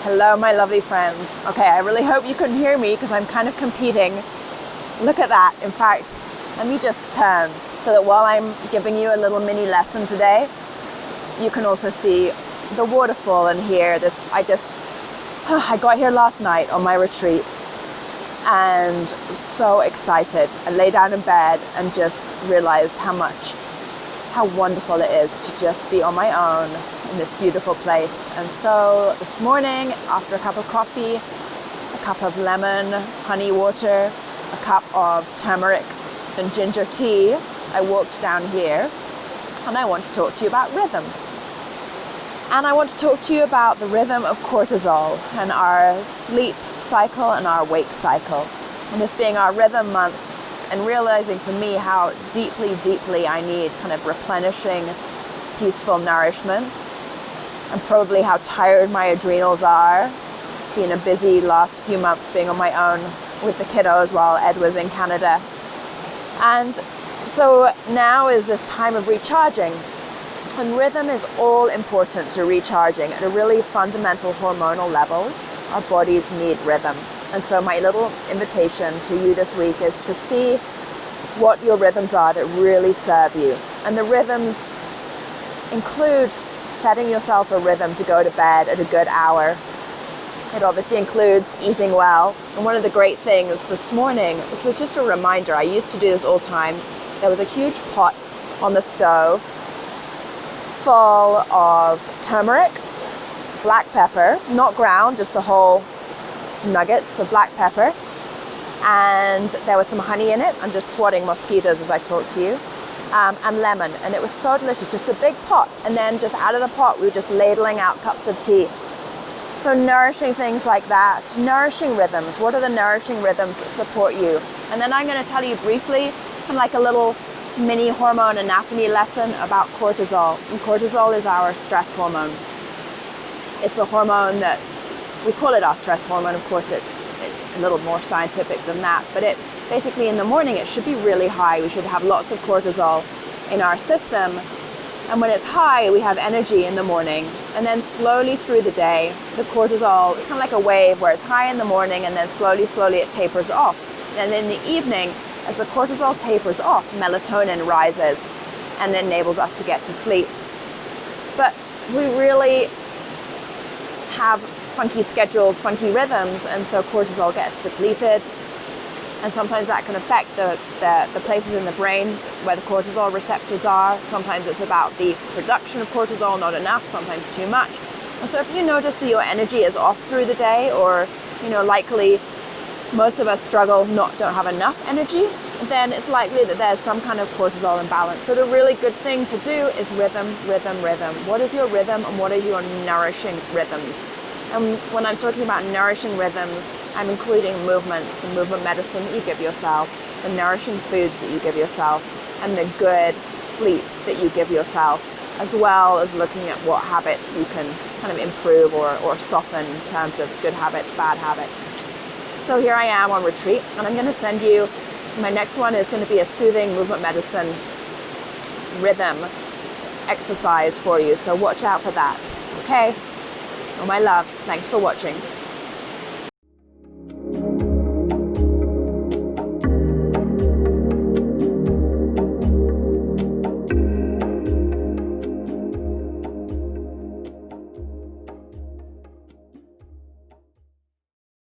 Hello, my lovely friends. Okay, I really hope you can hear me because I'm kind of competing. Look at that. In fact, let me just turn so that while I'm giving you a little mini lesson today, you can also see the waterfall and hear this. I got here last night on my retreat and was so excited. I lay down in bed and just realized how wonderful it is to just be on my own in this beautiful place. And so this morning, after a cup of coffee, a cup of lemon, honey water, a cup of turmeric and ginger tea, I walked down here and I want to talk to you about rhythm. And I want to talk to you about the rhythm of cortisol and our sleep cycle and our wake cycle. And this being our rhythm month, and realizing for me how deeply I need kind of replenishing, peaceful nourishment, and probably how tired my adrenals are. It's been a busy last few months being on my own with the kiddos while Ed was in Canada. And so now is this time of recharging. And rhythm is all important to recharging at a really fundamental hormonal level. Our bodies need rhythm. And so my little invitation to you this week is to see what your rhythms are that really serve you. And the rhythms include setting yourself a rhythm to go to bed at a good hour. It obviously includes eating well. And one of the great things this morning, which was just a reminder, I used to do this all the time, there was a huge pot on the stove full of turmeric, black pepper, not ground, just the whole nuggets of black pepper, and there was some honey in it. I'm just swatting mosquitoes as I talk to you, and lemon, and it was so delicious. Just a big pot, and then just out of the pot we were just ladling out cups of tea. So nourishing things like that, nourishing rhythms. What are the nourishing rhythms that support you? And then I'm going to tell you briefly, kind of like a little mini hormone anatomy lesson about cortisol. And cortisol is our stress hormone. It's the hormone that we call it our stress hormone. Of course, it's a little more scientific than that, but it basically in the morning it should be really high. We should have lots of cortisol in our system, and when it's high we have energy in the morning, and then slowly through the day the cortisol, it's kind of like a wave where it's high in the morning and then slowly it tapers off, and in the evening as the cortisol tapers off, melatonin rises and enables us to get to sleep. But we really have funky schedules, funky rhythms, and so cortisol gets depleted, and sometimes that can affect the places in the brain where the cortisol receptors are. Sometimes it's about the production of cortisol, not enough, sometimes too much. And so if you notice that your energy is off through the day, or likely most of us struggle, don't have enough energy, then it's likely that there's some kind of cortisol imbalance. So the really good thing to do is rhythm. What is your rhythm and what are your nourishing rhythms? And when I'm talking about nourishing rhythms, I'm including movement, the movement medicine that you give yourself, the nourishing foods that you give yourself, and the good sleep that you give yourself, as well as looking at what habits you can kind of improve or soften in terms of good habits, bad habits. So here I am on retreat, and I'm going to send you, my next one is going to be a soothing movement medicine rhythm exercise for you. So watch out for that, okay? Oh, my love, thanks for watching.